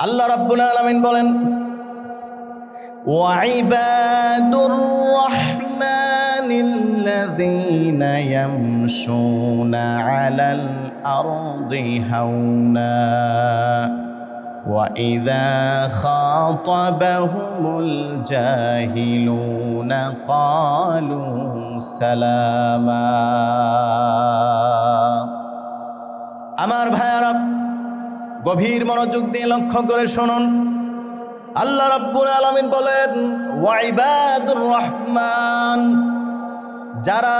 আল্লাহ রাব্বুল আলামিন বলেন, ওয়াইবাদুর রহমানিল্লাযীনা ইয়ামশুনা আলাল আরদি হাওনা ওয়া ইযা খাতাবাহুমুল জাহিলুনা ক্বালু সালামা। আমার ভাইয়ারা, গভীর মনোযোগ দিয়ে লক্ষ্য করে শুনুন। আল্লাহ রাব্বুল আলামিন বলেন, ওয়াইবাদুর রহমান, যারা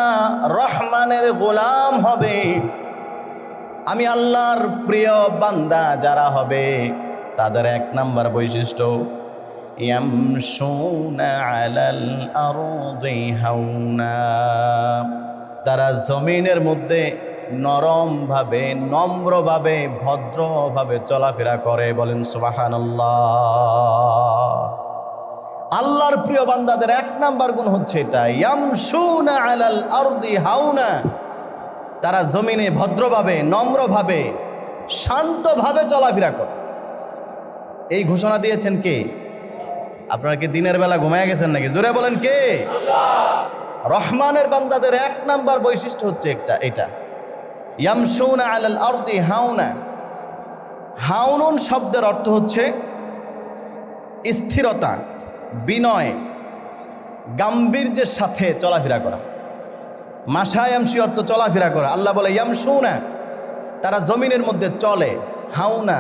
রহমানের গোলাম হবে, আমি আল্লাহর প্রিয় বান্দা যারা হবে, তাদের এক নাম্বার বৈশিষ্ট্য ইয়ামশুনা আলাল আরদি হাওনা, তারা জমিনের মধ্যে নরমভাবে, নম্রভাবে, ভদ্রভাবে চলাফেরা করে। বলেন সুবহানাল্লাহ। আল্লাহর প্রিয় বান্দাদের এক নাম্বার গুণ হচ্ছে এটা, ইয়ামশুনা আলাল আরদি হাওনা, তারা জমিনে ভদ্রভাবে, নম্রভাবে, শান্তভাবে চলাফেরা করে। এই ঘোষণা দিয়েছেন কে? আপনারা কি দিনের বেলা ঘুমায় গেছেন নাকি? জোরে বলেন কে? রহমানের বান্দাদের এক নাম্বার বৈশিষ্ট্য হচ্ছে এটা। ইয়ামশুনা আলাল আরদি হাওনা। হাউনুন শব্দের অর্থ হচ্ছে স্থিরতা, বিনয়, গাম্ভীর্যের সাথে চলাফেরা করা। মাশায় ইয়ামশি অর্থ চলাফেরা করা। আল্লাহ বলে ইয়ামশুনা, তারা জমিনের মধ্যে চলে, হাওনা,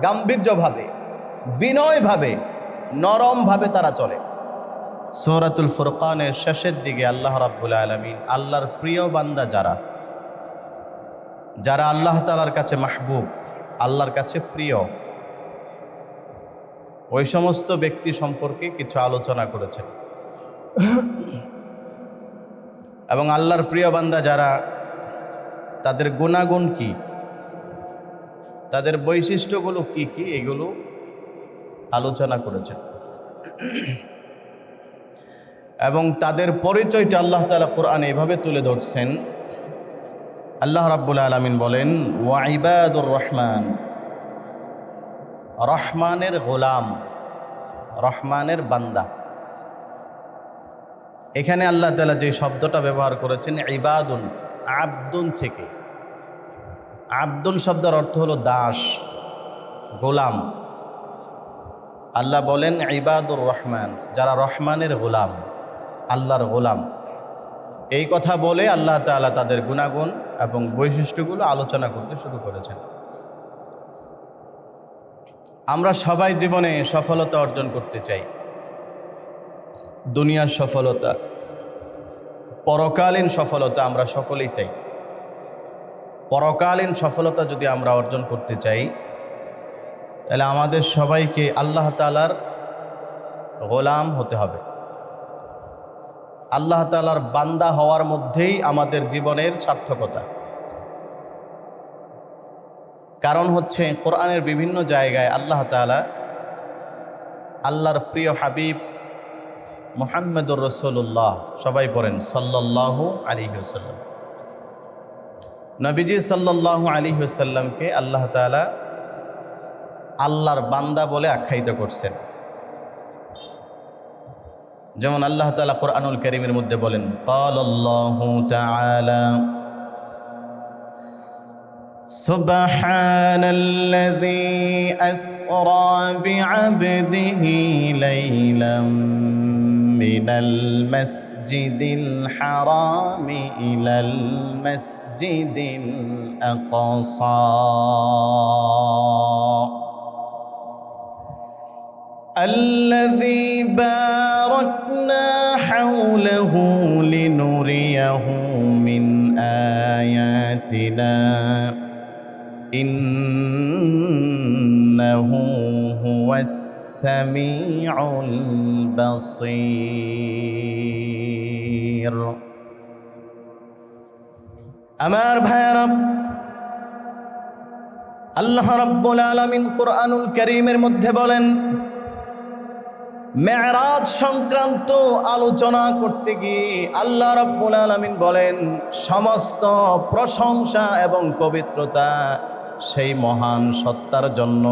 গাম্ভীর্যভাবে, বিনয়ভাবে, নরমভাবে তারা চলে। সূরাতুল ফুরকানের শেষের দিকে আল্লাহ রাব্বুল আলামিন আল্লাহর প্রিয় বান্দা যারা আল্লাহ তাআলার কাছে মাহবুব, আল্লাহর কাছে প্রিয়, ওই সমস্ত ব্যক্তি সম্পর্কে কিছু আলোচনা করেছেন। এবং আল্লাহর প্রিয় বান্দা যারা, তাদের গুণাগুণ কি, তাদের বৈশিষ্ট্যগুলো কি কি, এগুলো আলোচনা করেছেন। এবং তাদের পরিচয়টা আল্লাহ তাআলা কোরআনে এভাবে তুলে ধরছেন। আল্লাহ রাব্বুল আলামিন বলেন, ওয়াইবাদুর রহমান, রহমানের গোলাম, রহমানের বান্দা। এখানে আল্লাহ তাআলা যে শব্দটা ব্যবহার করেছেন ইবাদুন, আবদুন থেকে। আবদুন শব্দের অর্থ হলো দাস, গোলাম। আল্লাহ বলেন ইবাদুর রহমান, যারা রহমানের গোলাম, আল্লাহর গোলাম। এই কথা বলে আল্লাহ তাআলা তাদের গুণাগুণ এবং বৈশিষ্ট্যগুলো আলোচনা করতে শুরু করেছেন। আমরা সবাই জীবনে সফলতা অর্জন করতে চাই, দুনিয়ার সফলতা, পরকালীন সফলতা আমরা সকলেই চাই। পরকালীন সফলতা যদি আমরা অর্জন করতে চাই, তাহলে আমাদের সবাইকে আল্লাহ তাআলার গোলাম হতে হবে। আল্লাহ তাআলার বান্দা হওয়ার মধ্যেই আমাদের জীবনের সার্থকতা। কারণ হচ্ছে কোরআনের বিভিন্ন জায়গায় আল্লাহ তাআলা আল্লাহর প্রিয় হাবিব মুহাম্মদুর রাসূলুল্লাহ, সবাই পড়েন সাল্লাল্লাহু আলাইহি ওয়াসাল্লাম, নবীজি সাল্লাল্লাহু আলাইহি ওয়াসাল্লামকে আল্লাহ তাআলা আল্লাহর বান্দা বলে আখ্যায়িত করছেন। যেমন আল্লাহ তাআলা কোরআনুল কারীমের মধ্যে বলেন, ক্বালাল্লাহু তাআলা সুবহানাল্লাযী আসরা বি'আবদিহি লাইলাম মিনাল মাসজিদিল হারামি ইলাল মাসজিদিল আকসা الذي باركنا حوله لنريه من آياتنا إنه هو السميع البصير। আমার ভাইরা, আল্লাহ রাব্বুল আলামিন কোরআনুল কারীমের মধ্যে বলেন, মেরাজ সংক্রান্ত আলোচনা করতে গিয়ে আল্লাহ রাব্বুল আলামিন বলেন, সমস্ত প্রশংসা এবং পবিত্রতা সেই মহান সত্তার জন্য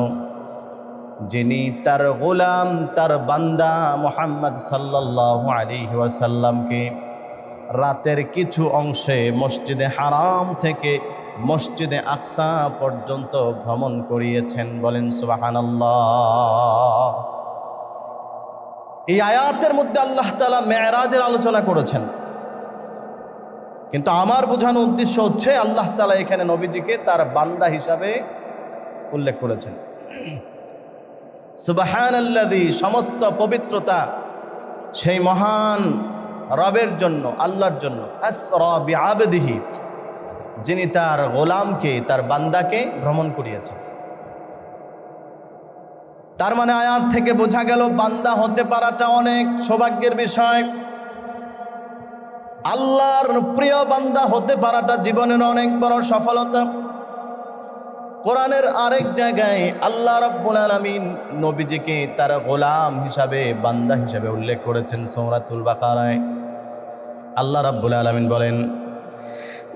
যিনি তার গোলাম, তার বান্দা মুহাম্মদ সাল্লাল্লাহু আলাইহি ওয়াসাল্লামকে রাতের কিছু অংশে মসজিদে হারাম থেকে মসজিদে আকসা পর্যন্ত ভ্রমণ করিয়েছেন। বলেন সুবহানাল্লাহ। এই আয়াতের মধ্যে আল্লাহ তাআলা মেরাজের আলোচনা করেছেন, কিন্তু আমার বোঝানো উদ্দেশ্য হচ্ছে আল্লাহ তাআলা এখানে নবীজিকে তার বান্দা হিসাবে উল্লেখ করেছেন। সুবহানাল্লাযী, সমস্ত পবিত্রতা সেই মহান রবের জন্য, আল্লাহর জন্য। আসরা বিআবদিহি, যিনি তার গোলামকে, তার বান্দাকে ভ্রমণ করিয়েছেন। তার মানে আয়াত থেকে বোঝা গেল বান্দা হতে পারাটা অনেক সৌভাগ্যের বিষয়। আল্লাহর প্রিয় বান্দা হতে পারাটা জীবনের অনেক বড় সফলতা। কোরআনের আরেক জায়গায় আল্লাহ রাব্বুল আলামিন নবীজিকে তার গোলাম হিসাবে, বান্দা হিসাবে উল্লেখ করেছেন। সূরাতুল বাকারায় আল্লাহ রাব্বুল আলামিন বলেন,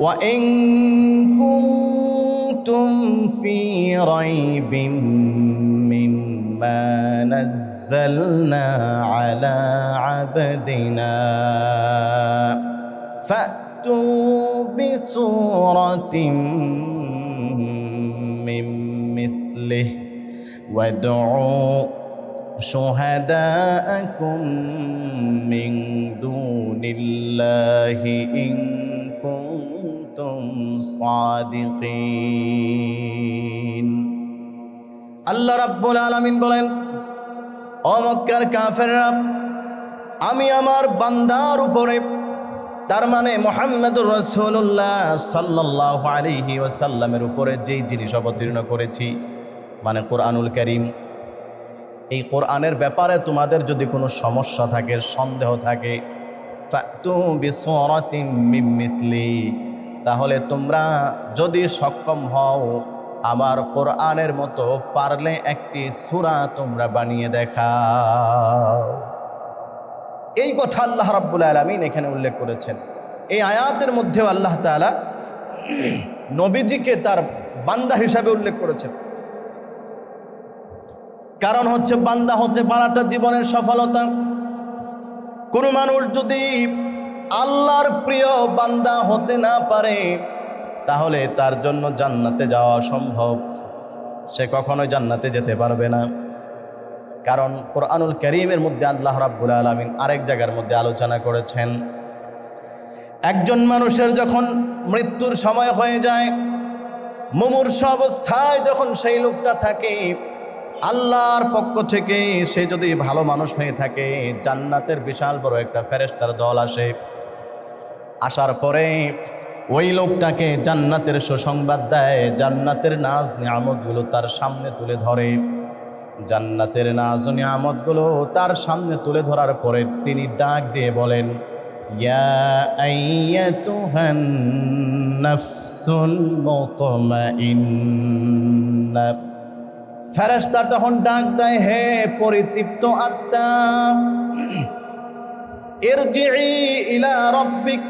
ওয়া ইন কুনতুম ফি রাইবিন মিম্মা নাযালনা আলা আবদিনা ফাতু বিসূরাতিন মিন মিসলিহি ওয়াদউ শুহাদাআকুম মিন দুনিল্লাহি ইন কুনতুম সাদিকিন। আল্লাহ রাব্বুল আলামিন বলেন, ও মক্কার কাফেররা, আমি আমার বান্দার উপরে, তার মানে মুহাম্মদুর রাসূলুল্লাহ সাল্লাল্লাহু আলাইহি ওয়াসাল্লামের উপরে যেই জিনিস অবতীর্ণ করেছি, মানে কোরআনুল কারীম, এই কোরআনের ব্যাপারে তোমাদের যদি কোনো সমস্যা থাকে, সন্দেহ থাকে, ফাতু বিসূরাতিন মিন মিসলি, তাহলে তোমরা যদি সক্ষম হও আমার কোরআনের মতো পারলে একটি সূরা তোমরা বানিয়ে দেখাও। এই কথা আল্লাহ রাব্বুল আলামিন এখানে উল্লেখ করেছেন। এই আয়াতের মধ্যেও আল্লাহ তাআলা নবীজিকে তার বান্দা হিসাবে উল্লেখ করেছেন। কারণ হচ্ছে বান্দা হতে পারাটা জীবনের সফলতা। কোনো মানুষ যদি আল্লাহর প্রিয় বান্দা হতে না পারে, তাহলে তার জন্য জান্নাতে যাওয়া অসম্ভব। সে কখনোই জান্নাতে যেতে পারবে না। কারণ কোরআনুল কারীমের মধ্যে আল্লাহ রাব্বুল আলামিন আরেক জায়গার মধ্যে আলোচনা করেছেন, একজন মানুষের যখন মৃত্যুর সময় হয়ে যায়, মুমূর্ষ অবস্থায় যখন সেই লোকটা থাকে, আল্লাহর পক্ষ থেকে সে যদি ভালো মানুষ হয়ে থাকে, জান্নাতের বিশাল বড় একটা ফেরেশতার দল আসে। আসার পরে ওই লোকটাকে জান্নাতের সুসংবাদ দেয়, জান্নাতের নাজ নিয়ামতগুলো তার সামনে তুলে ধরে। জান্নাতের নাজ নিয়ামতগুলো তার সামনে তুলে ধরার পরে তিনি ডাক দিয়ে বলেন, ইয়া আইয়াতুহান নাফসুল মুতমাইন্না। ফেরেশতা তখন ডাক দেয়, হে পরিতৃপ্ত আত্মা, ইরজিই ইলা রাব্বিক,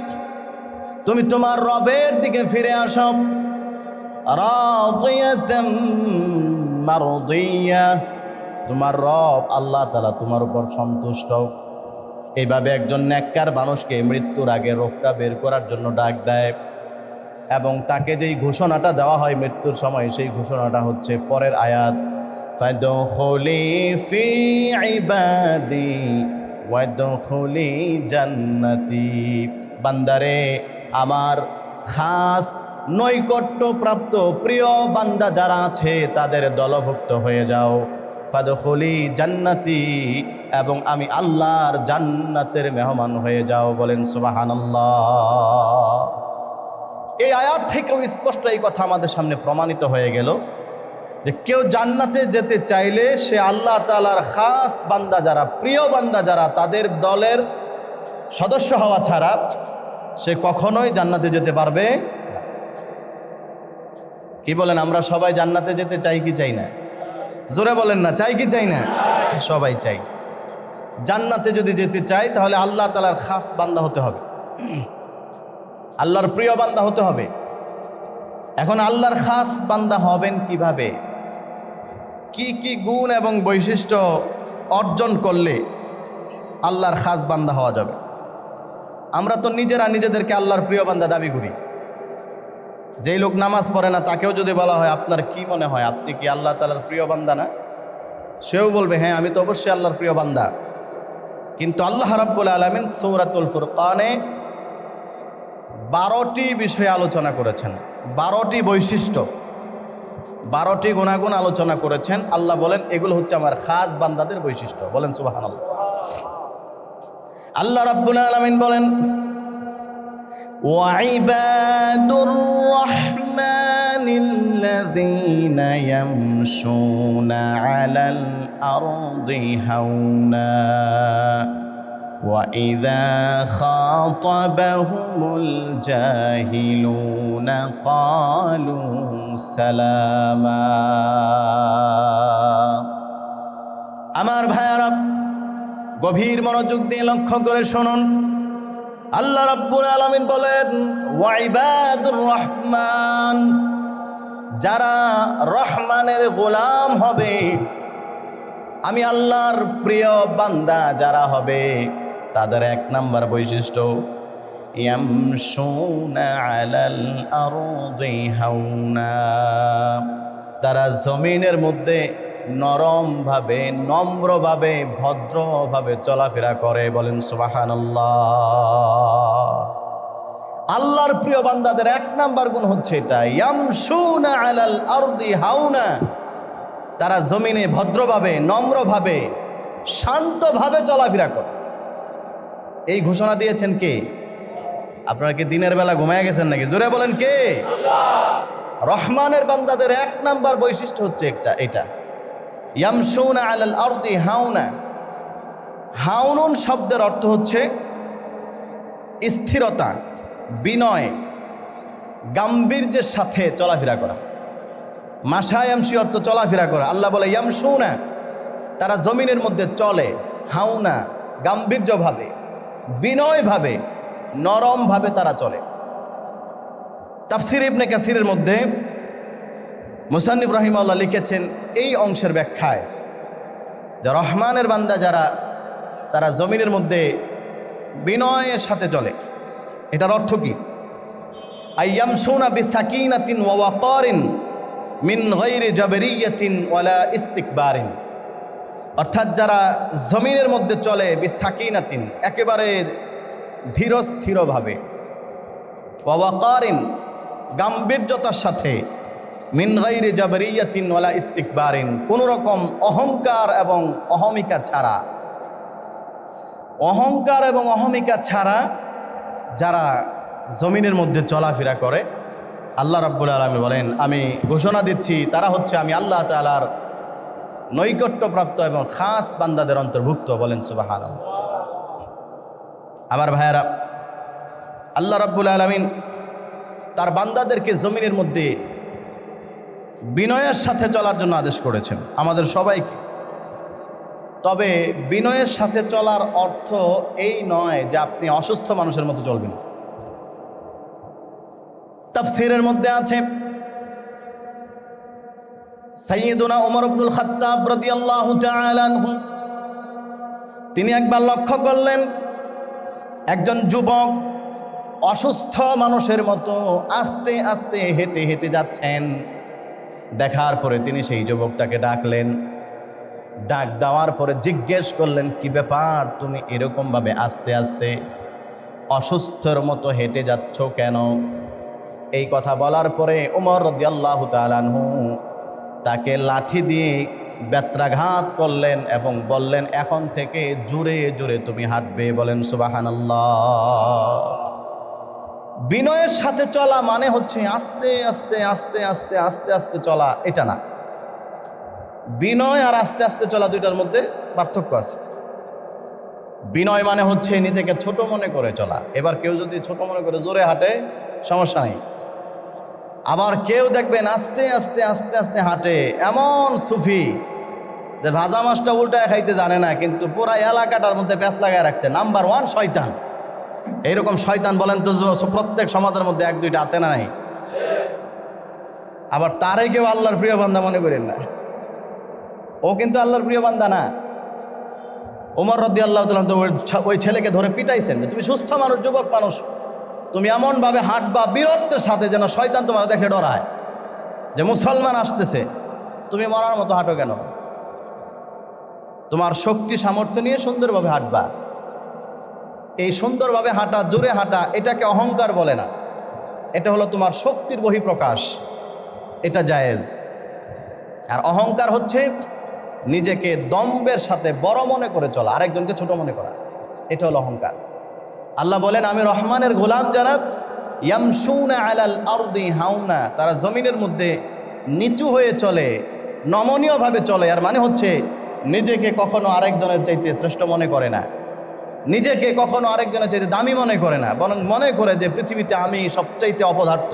তুমি তোমার রবের দিকে ফিরে আসো। রাদিয়াতাম মারদিয়া, তোমার রব আল্লাহ তাআলা তোমার উপর সন্তুষ্ট। এইভাবে একজন নেককার মানুষকে মৃত্যুর আগে রোগটা বের করার জন্য ডাক দেয়, এবং তাকে যেই ঘোষণাটা দেওয়া হয় মৃত্যুর সময়, সেই ঘোষণাটা হচ্ছে পরের আয়াত, ফাদখুলি ফি ইবাদি ওয়াদখুলি জান্নাতি। বান্দারে, আমার খাস নৈকট্যপ্রাপ্ত প্রিয় বান্দা যারা আছে তাদের দলভুক্ত হয়ে যাও। ফাদখুলি জান্নাতি, এবং আমি আল্লাহর জান্নাতের মেহমান হয়ে যাও। বলেন সুবহানাল্লাহ। এই আয়াত থেকেও স্পষ্ট এই কথা আমাদের সামনে প্রমাণিত হয়ে গেল যে কেউ জান্নাতে যেতে চাইলে সে আল্লাহ তাআলার খাস বান্দা যারা, প্রিয় বান্দা যারা, তাদের দলের সদস্য হওয়া ছাড়া সে কখনোই জান্নাতে যেতে পারবে। কি বলেন, আমরা সবাই জান্নাতে যেতে চাই কি চাই না? জোরে বলেন না, চাই কি চাই না? সবাই চাই। জান্নাতে যদি যেতে চাই তাহলে আল্লাহ তাআলার খাস বান্দা হতে হবে, আল্লাহর প্রিয় বান্দা হতে হবে। এখন আল্লাহর খাস বান্দা হবেন কিভাবে? কি কি গুণ এবং বৈশিষ্ট্য অর্জন করলে আল্লাহর খাস বান্দা হওয়া যাবে। আমরা তো নিজেরা নিজেদেরকে আল্লাহর প্রিয় বান্দা দাবি করি। যেই লোক নামাজ পড়ে না তাকেও যদি বলা হয় আপনার কি মনে হয় আপনি কি আল্লাহ তাআলার প্রিয় বান্দা না, সেও বলবে হ্যাঁ আমি তো অবশ্যই আল্লাহর প্রিয় বান্দা। কিন্তু আল্লাহ রাব্বুল আলামিন সূরাতুল ফুরকানে 12টি বিষয়ে আলোচনা করেছেন, 12টি বৈশিষ্ট্য, 12টি গুণাগুণ আলোচনা করেছেন। আল্লাহ বলেন এগুলো হচ্ছে আমার খাস বান্দাদের বৈশিষ্ট্য। বলেন সুবহানাল্লাহ। আল্লাহ রাব্বুল আলামিন বলেন ওয়াইবাদুর রহমানিল্লাযীনা ইয়ামশুনা আলাল আরদি হাওনা ওয়া ইযা খাতাবাহুমুল জাহিলুনা ক্বালু সালামা। আমার ভাইয়ারা গভীর মনোযোগ দিয়ে লক্ষ্য করে শুনুন। আল্লাহ রাব্বুল আলামিন বলেন ওয়াইবাদুর রহমান, যারা রহমানের গোলাম হবে, আমি আল্লাহর প্রিয় বান্দা যারা হবে, তাদের 1 নাম্বার বৈশিষ্ট্য ইয়ামশুনা আলাল আরদি হাওনা, তারা জমিনের মধ্যে নরমভাবে, নম্রভাবে, ভদ্রভাবে চলাফেরা করে। বলেন সুবহানাল্লাহ। আল্লাহর প্রিয় বান্দাদের 1 নাম্বার গুণ হচ্ছে এটা, ইয়ামশুনা আলাল আরদি হাওনা, তারা জমিনে ভদ্রভাবে, নম্রভাবে, শান্তভাবে চলাফেরা করে। এই ঘোষণা দিয়েছেন কে? আপনারা কি দিনের বেলা ঘুমায় গেছেন নাকি? জোরে বলেন কে? আল্লাহ। রহমানের বান্দাদের 1 নাম্বার বৈশিষ্ট্য হচ্ছে এটা ইয়ামশুনা আলাল আরদি হাওনা। হাউনুন শব্দের অর্থ হচ্ছে স্থিরতা, বিনয়, গাম্ভীর্যের সাথে চলাফেরা করা। মাশা ইয়ামশি অর্থ চলাফেরা করা। আল্লাহ বলে ইয়ামশুনা, তারা জমিনের মধ্যে চলে, হাওনা গাম্ভীর্যভাবে, বিনয়ভাবে, নরমভাবে তারা চলে। তাফসির ইবনে কাসিরের মধ্যে মুসান্নিফ রাহিমাহুল্লাহ লিখেছেন এই অংশের ব্যাখ্যায় যে রহমানের বান্দা যারা, তারা জমিনের মধ্যে বিনয়ের সাথে চলে। এটার অর্থ কি? আইয়ামশুনা বিসাকিনাতিন ওয়া ওয়াকারিন মিন গায়রি জাবরিয়াতিন ওয়ালা ইস্তিকবারিন, অর্থাৎ যারা জমিনের মধ্যে চলে বিসাকিনাতিন, একেবারে ধীরস্থিরভাবে, ওয়া ওয়াকারিন গাম্ভীর্যতার সাথে, মিন গায়রি জাবরিয়াতিন ওয়ালা ইস্তিকবারিন, কোন রকম অহংকার এবং অহমিকা ছাড়া, অহংকার এবং অহমিকা ছাড়া যারা জমিনের মধ্যে চলাফেরা করে, আল্লাহ রাব্বুল আলামিন বলেন আমি ঘোষণা দিচ্ছি তারা হচ্ছে আমি আল্লাহ তাআলার নৈকট্যপ্রাপ্ত এবং খাস বান্দাদের অন্তর্ভুক্ত। বলেন সুবহানাল্লাহ। আমার ভাইয়েরা, আল্লাহ রাব্বুল আলামিন তার বান্দাদেরকে জমিনের মধ্যে বিনয়ের সাথে চলার জন্য আদেশ করেছেন আমাদের সবাইকে। তবে বিনয়ের সাথে চলার অর্থ এই নয় যে আপনি অসুস্থ মানুষের মতো চলবেন। তাফসীরের মধ্যে আছে সাইয়্যিদুনা ওমর ইবনুল খাত্তাব রাদিয়াল্লাহু তাআলা আনহু, তিনি একবার লক্ষ্য করলেন একজন যুবক অসুস্থ মানুষের মতো আস্তে আস্তে হেঁটে হেঁটে যাচ্ছেন। দেখার পরে তিনি সেই যুবকটাকে ডাকলেন। ডাক দেওয়ার পরে জিজ্ঞেস করলেন কি ব্যাপার, তুমি এরকমভাবে আস্তে আস্তে অসুস্থর মতো হেঁটে যাচ্ছ কেন? এই কথা বলার পরে ওমর রাদিয়াল্লাহু তাআলা আনহু তাকে লাঠি দিয়ে বেত্রাঘাত করলেন এবং বললেন এখন থেকে জোরে জোরে তুমি হাঁটবে। বলেন সুবহানাল্লাহ। বিনয়ের সাথে চলা মানে হচ্ছে আস্তে আস্তে আস্তে আস্তে আস্তে আস্তে চলা, এটা না। বিনয় আর আস্তে আস্তে চলা দুইটার মধ্যে পার্থক্য আছে। বিনয় মানে হচ্ছে নিজেকে ছোট মনে করে চলা। এবার কেউ যদি ছোট মনে করে জোরে হাঁটে সমস্যা নেই, আবার কেউ দেখবেন আস্তে আস্তে আস্তে আস্তে হাঁটে, এমন সুফি যে ভাজা মাছটা উল্টায় খাইতে জানে না, কিন্তু পুরা এলাকাটার মধ্যে প্যাঁচ লাগায় রাখছে। নাম্বার 1 শয়তান। এইরকম শয়তান বলেন তো প্রত্যেক সমাজের মধ্যে 1-2টা আছে না নাই? আবার তারাই কেউ আল্লাহর প্রিয় বান্দা মনে করেন না। ও কিন্তু আল্লাহর প্রিয় বান্দা না। ওমর রাদিয়াল্লাহু তাআলা তো ওই ছেলেকে ধরে পিটাইছেন যে তুমি সুস্থ মানুষ, যুবক মানুষ, তুমি এমনভাবে হাঁটবা বীরত্বের সাথে যেন শয়তান তোমার দেখে ডরায় যে মুসলমান আসতেছে, তুমি মরার মতো হাঁটো কেন? তোমার শক্তি সামর্থ্য নিয়ে সুন্দরভাবে হাঁটবা। এই সুন্দরভাবে হাঁটা, জোরে হাঁটা, এটাকে অহংকার বলে না, এটা হলো তোমার শক্তির বহিঃপ্রকাশ, এটা জায়েজ। আর অহংকার হচ্ছে নিজেকে দম্ভের সাথে বড় মনে করে চলা, আরেকজনকে ছোট মনে করা, এটা হলো অহংকার। আল্লাহ বলেন আমি রহমানের গোলাম যারা ইয়ামশুনা আলাল আরদি হাওনা, তারা জমিনের মধ্যে নিচু হয়ে চলে, নমনীয়ভাবে চলে। আর মানে হচ্ছে নিজেকে কখনো আরেকজনের চাইতে শ্রেষ্ঠ মনে করে না, নিজেকে কখনো আরেকজনের চাইতে দামি মনে করে না, বরং মনে করে যে পৃথিবীতে আমি সবচাইতে অপদার্থ,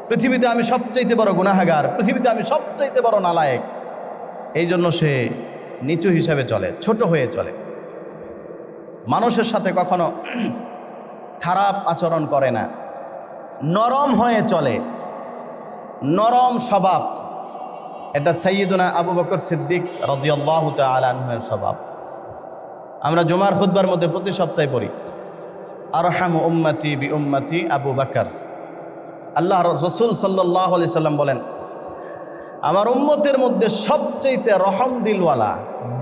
পৃথিবীতে আমি সবচাইতে বড় গুনাহগার, পৃথিবীতে আমি সবচাইতে বড় নালায়েক। এই জন্য সে নিচু হিসাবে চলে, ছোট হয়ে চলে, মানুষের সাথে কখনো খারাপ আচরণ করে না, নরম হয়ে চলে, নরম স্বভাব। এটা সাইয়্যিদুনা আবু বকর সিদ্দিক রাদিয়াল্লাহু তাআলা আনহুর স্বভাব। আমরা জুমার খুতবার মধ্যে প্রতি সপ্তাহে পড়ি আরহামু উম্মতি বি উম্মতি আবু বকর। আল্লাহর রাসূল সাল্লাল্লাহু আলাইহি সাল্লাম বলেন আমার উম্মতের মধ্যে সবচেয়ে রহম দিলওয়ালা,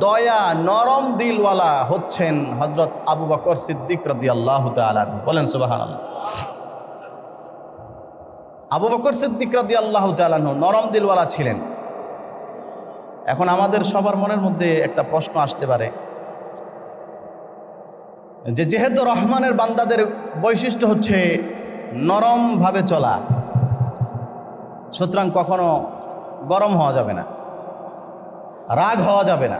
দয়া নরম দিলওয়ালা হচ্ছেন হযরত আবু বকর সিদ্দিক রাদিয়াল্লাহু তাআলা। বলেন সুবহানাল্লাহ। আবু বকর সিদ্দিক রাদিয়াল্লাহু তাআলা নরম দিলওয়ালা ছিলেন। এখন আমাদের সবার মনের মধ্যে একটা প্রশ্ন আসতে পারে যে যেহেতু রহমানের বান্দাদের বৈশিষ্ট্য হচ্ছে নরমভাবে চলা, সুতরাং কখনো গরম হওয়া যাবে না, রাগ হওয়া যাবে না।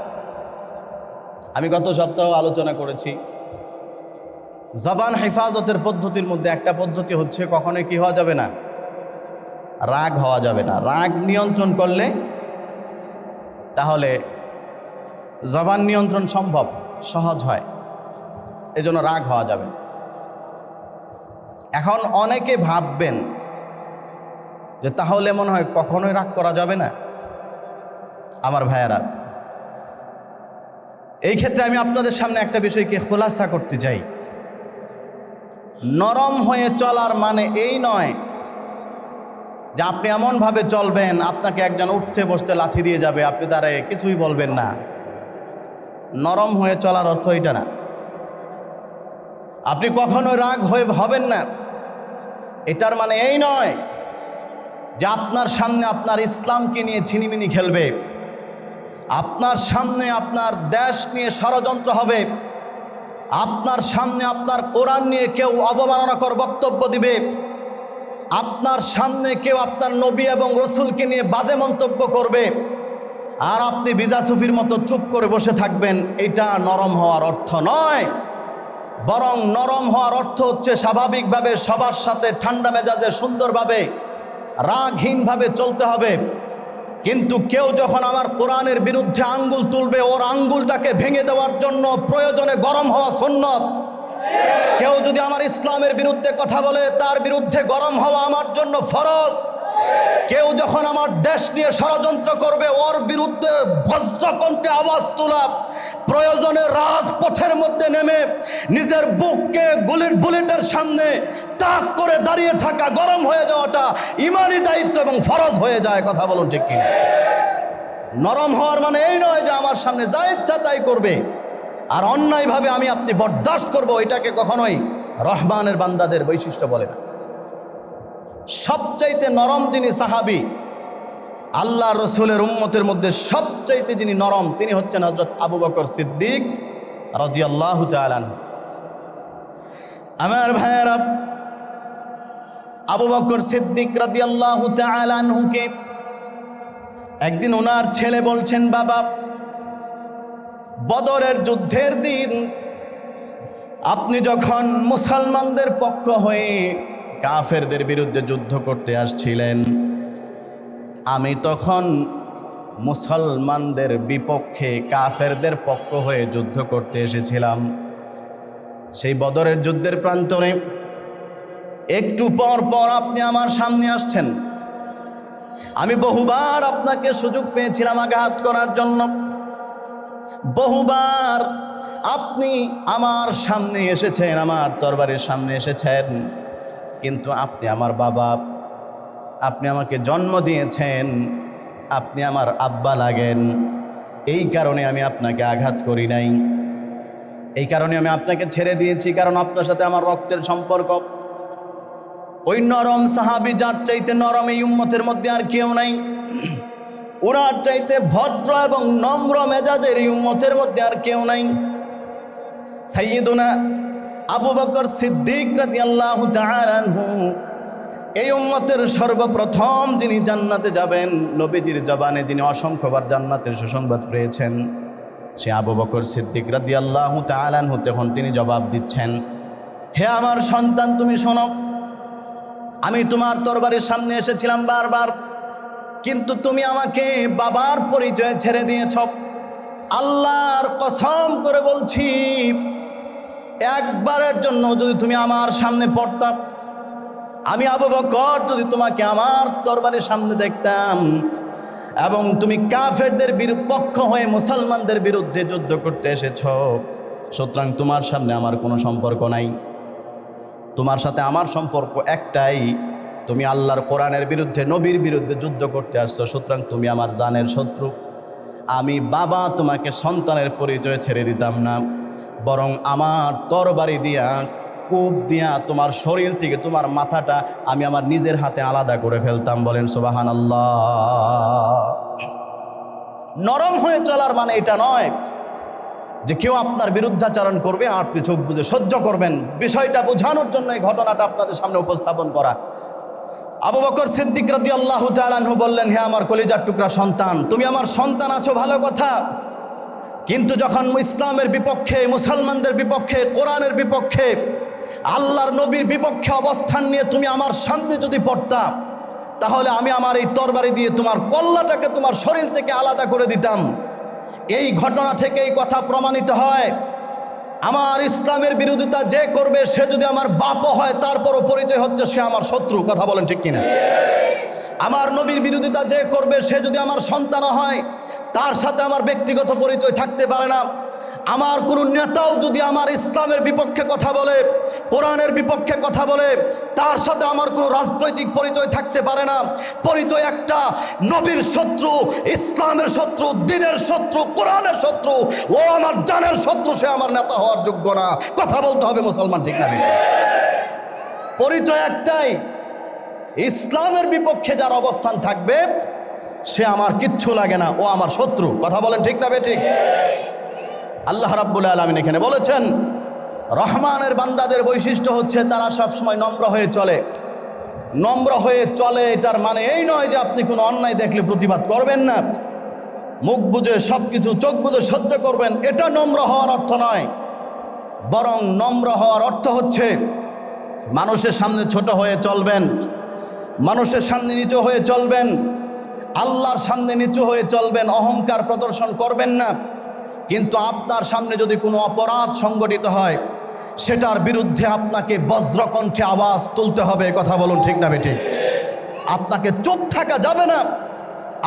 আমি গত সপ্তাহে আলোচনা করেছি জবান হেফাজতের পদ্ধতির মধ্যে একটা পদ্ধতি হচ্ছে কখনোই কি হওয়া যাবে না, রাগ হওয়া যাবে না। রাগ নিয়ন্ত্রণ করলে তাহলে জবান নিয়ন্ত্রণ সম্ভব, সহজ হয়, এজন্য রাগ হওয়া যাবে। এখন অনেকে ভাববেন যে তাহলে মনে হয় কখনোই রাগ করা যাবে না। আমার ভাইয়েরা, এই ক্ষেত্রে আমি আপনাদের সামনে একটা বিষয়কে খোলাসা করতে চাই। নরম হয়ে চলার মানে এই নয় যে আপনি এমনভাবে চলবেন আপনাকে একজন উঠতে বসতে লাথি দিয়ে যাবে, আপনি তারে কিছুই বলবেন না। নরম হয়ে চলার অর্থ এটা না। আপনি কখনো রাগ হয়ে হবেন না, এটার মানে এই নয় যে আপনার সামনে আপনার ইসলামকে নিয়ে ছিনিমিনি খেলবে, আপনার সামনে আপনার দেশ নিয়ে ষড়যন্ত্র হবে, আপনার সামনে আপনার কোরআন নিয়ে কেউ অবমাননাকর বক্তব্য দিবে, আপনার সামনে কেউ আপনার নবী এবং রসুলকে নিয়ে বাজে মন্তব্য করবে, আর আপনি বিজা সুফির মতো চুপ করে বসে থাকবেন। এটা নরম হওয়ার অর্থ নয়, বরং নরম হওয়ার অর্থ হচ্ছে স্বাভাবিকভাবে সবার সাথে ঠান্ডা মেজাজে সুন্দরভাবে রাগহীনভাবে চলতে হবে। কিন্তু কেউ যখন আমার কোরআনের বিরুদ্ধে আঙ্গুল তুলবে, ওর আঙ্গুলটাকে ভেঙে দেওয়ার জন্য প্রয়োজনে গরম হওয়া সুন্নত। কেউ যদি আমার ইসলামের বিরুদ্ধে কথা বলে, তার বিরুদ্ধে গরম হওয়া আমার জন্য ফরজ। কেউ যখন আমার দেশ নিয়ে ষড়যন্ত্র করবে, ওর বিরুদ্ধে বজ্রকণ্ঠে আওয়াজ তোলা, প্রয়োজনে রাজপথের মধ্যে নেমে নিজের বুককে বুলেটের সামনে তাক করে দাঁড়িয়ে থাকা, গরম হয়ে যাওয়াটা ইমানি দায়িত্ব এবং ফরজ হয়ে যায়। কথা বলুন ঠিক কিনা? নরম হওয়ার মানে এই নয় যে আমার সামনে যা ইচ্ছা তাই করবে আর অন্যায়ভাবে আমি আপনি বরদাস্ত করব, এটাকে কখনোই রহমানের বান্দাদের বৈশিষ্ট্য বলে না। সবচাইতে নরম যিনি সাহাবী, আল্লাহ রসুলের উম্মতের মধ্যে সবচাইতে যিনি নরম, তিনি হচ্ছেন হযরত আবু বকর সিদ্দিক রাদিয়াল্লাহু তাআলা আনহু। আমার ভাইয়েরা, আবু বকর সিদ্দিক রাদিয়াল্লাহু তাআলা আনহুকে একদিন ওনার ছেলে বলছেন, বাবা, বদরের যুদ্ধের দিন আপনি যখন মুসলমানদের পক্ষ হয়ে কাফেরদের বিরুদ্ধে যুদ্ধ করতে আসছিলেন, আমি তখন মুসলমানদের বিপক্ষে কাফেরদের পক্ষ হয়ে যুদ্ধ করতে এসেছিলাম। সেই বদরের যুদ্ধের প্রান্তরে একটু পর পর আপনি আমার সামনে আসছেন, আমি বহুবার আপনাকে সুযোগ পেয়েছিলাম আঘাত করার জন্য, বহুবার আপনি আমার সামনে এসেছেন, আমার তরবারির সামনে এসেছেন, কিন্তু আপনি আমার বাবা, আপনি আমাকে জন্ম দিয়েছেন, আপনি আমার আব্বা লাগেন। এই কারণে আমি আপনাকে আঘাত করি নাই, এই কারণে আমি আপনাকে ছেড়ে দিয়েছি, কারণ আপনার সাথে আমার রক্তের সম্পর্ক। ওই নরম সাহাবী, যার চাইতে নরম এই উম্মতের মধ্যে আর কেউ নাই, ওনার চাইতে ভদ্র এবং নম্র মেজাজের এই উম্মতের মধ্যে আর কেউ নাই। সাইয়্যিদুনা আবু বকর সিদ্দিক রাদিয়াল্লাহু তাআলা আনহু, এই উম্মতের সর্বপ্রথম যিনি জান্নাতে যাবেন, নবীজির জবানে যিনি অসংখ্যবার জান্নাতের সুসংবাদ পেয়েছেন, সে আবু বকর সিদ্দিক রাদিয়াল্লাহু তাআলা আনহু। তখন তিনি জবাব দিচ্ছেন, হে আমার সন্তান, তুমি শোনো, আমি তোমার তরবারির সামনে এসেছিলাম বারবার, কিন্তু তুমি আমাকে বাবার পরিচয় ছেড়ে দিয়েছ। আল্লাহর কসম করে বলছি, একবারের জন্য যদি তুমি আমার সামনে পড়তাম, আমি আবু বকর যদি তোমাকে আমার তরবারির সামনে দেখতাম এবং তুমি কাফেরদের বিপক্ষ হয়ে মুসলমানদের বিরুদ্ধে যুদ্ধ করতে এসেছ, সুতরাং তোমার সামনে আমার কোনো সম্পর্ক নাই, তোমার সাথে আমার সম্পর্ক একটাই, তুমি আল্লাহর কোরআনের বিরুদ্ধে, নবীর বিরুদ্ধে যুদ্ধ করতে আসছো, সুতরাং তুমি আমার জানের শত্রু। আমি বাবা তোমাকে সন্তানের পরিচয় ছেড়ে দিতাম না, বরং আমার তরবারি দিয়া, কূপ দিয়া তোমার শরীর থেকে তোমার মাথাটা আমি আমার নিজের হাতে আলাদা করে ফেলতাম। বলেন সুবহানাল্লাহ। নরম হয়ে চলার মানে এটা নয় যে কেউ আপনার বিরুদ্ধাচরণ করবে আর আপনি চোখ বুজে সহ্য করবেন। বিষয়টা বোঝানোর জন্য এই ঘটনাটা আপনাদের সামনে উপস্থাপন করা। আবু বকর সিদ্দিক রাদিয়াল্লাহু তাআলা আনহু বললেন, হে আমার কলিজার টুকরা সন্তান, তুমি আমার সন্তান আছো ভালো কথা, কিন্তু যখন ইসলামের বিপক্ষে, মুসলমানদের বিপক্ষে, কোরআনের বিপক্ষে, আল্লাহর নবীর বিপক্ষে অবস্থান নিয়ে তুমি আমার সামনে যদি পড়তা, তাহলে আমি আমার এই তরবারি দিয়ে তোমার কল্লাটাকে তোমার শরীর থেকে আলাদা করে দিতাম। এই ঘটনা থেকে এই কথা প্রমাণিত হয়, আমার ইসলামের বিরোধিতা যে করবে সে যদি আমার বাপও হয়, তারপরও পরিচয় হচ্ছে সে আমার শত্রু। কথা বলেন ঠিক কিনা? আমার নবীর বিরোধিতা যে করবে সে যদি আমার সন্তান হয়, তার সাথে আমার ব্যক্তিগত পরিচয় থাকতে পারে না। আমার কোনো নেতাও যদি আমার ইসলামের বিপক্ষে কথা বলে, কোরআনের বিপক্ষে কথা বলে, তার সাথে আমার কোনো রাজনৈতিক পরিচয় থাকতে পারে না। পরিচয় একটা, নবীর শত্রু, ইসলামের শত্রু, দ্বীনের শত্রু, কোরআনের শত্রু। ও আমার জানের শত্রু, সে আমার নেতা হওয়ার যোগ্য না। কথা বলতে হবে মুসলমান, ঠিক না? পরিচয় একটাই, ইসলামের বিপক্ষে যার অবস্থান থাকবে সে আমার কিচ্ছু লাগে না, ও আমার শত্রু। কথা বলেন ঠিক না বেঠিক? আল্লাহ রাব্বুল আলামিন এখানে বলেছেন, রহমানের বান্দাদের বৈশিষ্ট্য হচ্ছে তারা সবসময় নম্র হয়ে চলে। নম্র হয়ে চলে এটার মানে এই নয় যে আপনি কোনো অন্যায় দেখলে প্রতিবাদ করবেন না, মুখ বুজে সব কিছু চোখ বুজে সহ্য করবেন, এটা নম্র হওয়ার অর্থ নয়। বরং নম্র হওয়ার অর্থ হচ্ছে মানুষের সামনে ছোট হয়ে চলবেন, মানুষের সামনে নিচু হয়ে চলবেন, আল্লাহর সামনে নিচু হয়ে চলবেন, অহংকার প্রদর্শন করবেন না। কিন্তু আপনার সামনে যদি কোনো অপরাধ সংগঠিত হয়, সেটার বিরুদ্ধে আপনাকে বজ্রকণ্ঠে আওয়াজ তুলতে হবে। কথা বলুন ঠিক না বেঠিক? আপনাকে চুপ থাকা যাবে না।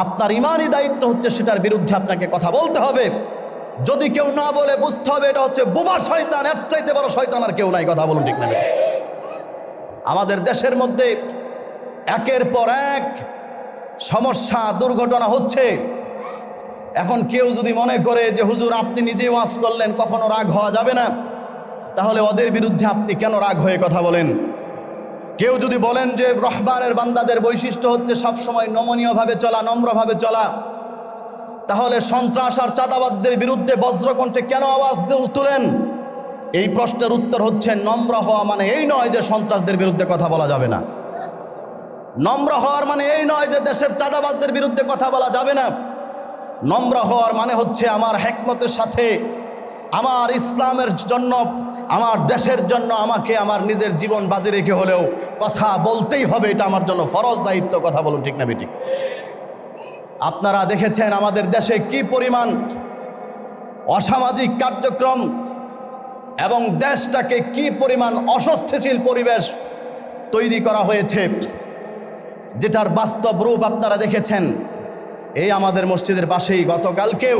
আপনার ইমানি দায়িত্ব হচ্ছে সেটার বিরুদ্ধে আপনাকে কথা বলতে হবে। যদি কেউ না বলে, বুঝতে হবে এটা হচ্ছে বোবা শয়তান, এর চাইতে বড় শয়তান আর কেউ নাই। কথা বলুন ঠিক না বেঠিক? আমাদের দেশের মধ্যে একের পর এক সমস্যা, দুর্ঘটনা হচ্ছে। এখন কেউ যদি মনে করে যে হুজুর আপনি নিজে ওয়াজ করলেন, কখনো রাগ হওয়া যাবে না, তাহলে ওদের বিরুদ্ধে আপনি কেন রাগ হয়ে কথা বলেন? কেউ যদি বলেন যে রহমানের বান্দাদের বৈশিষ্ট্য হচ্ছে সবসময় নমনীয়ভাবে চলা, নম্রভাবে চলা, তাহলে সন্ত্রাস আর চাঁদাবাদদের বিরুদ্ধে বজ্রকণ্ঠে কেন আওয়াজ তুলেন? এই প্রশ্নের উত্তর হচ্ছে, নম্র হওয়া মানে এই নয় যে সন্ত্রাসদের বিরুদ্ধে কথা বলা যাবে না। নম্র হওয়ার মানে এই নয় যে দেশের চাঁদাবাদদের বিরুদ্ধে কথা বলা যাবে না। নম্র হওয়ার মানে হচ্ছে আমার হিকমতের সাথে, আমার ইসলামের জন্য, আমার দেশের জন্য আমাকে আমার নিজের জীবন বাজি রেখে হলেও কথা বলতেই হবে। এটা আমার জন্য ফরজ দায়িত্ব। কথা বলুন ঠিক না বেঠিক? আপনারা দেখেছেন আমাদের দেশে কি পরিমাণ অসামাজিক কার্যক্রম এবং দেশটাকে কি পরিমাণ অস্বস্তিশীল পরিবেশ তৈরি করা হয়েছে। যেটার বাস্তব রূপ আপনারা দেখেছেন। এই আমাদের মসজিদের পাশেই গতকালকেও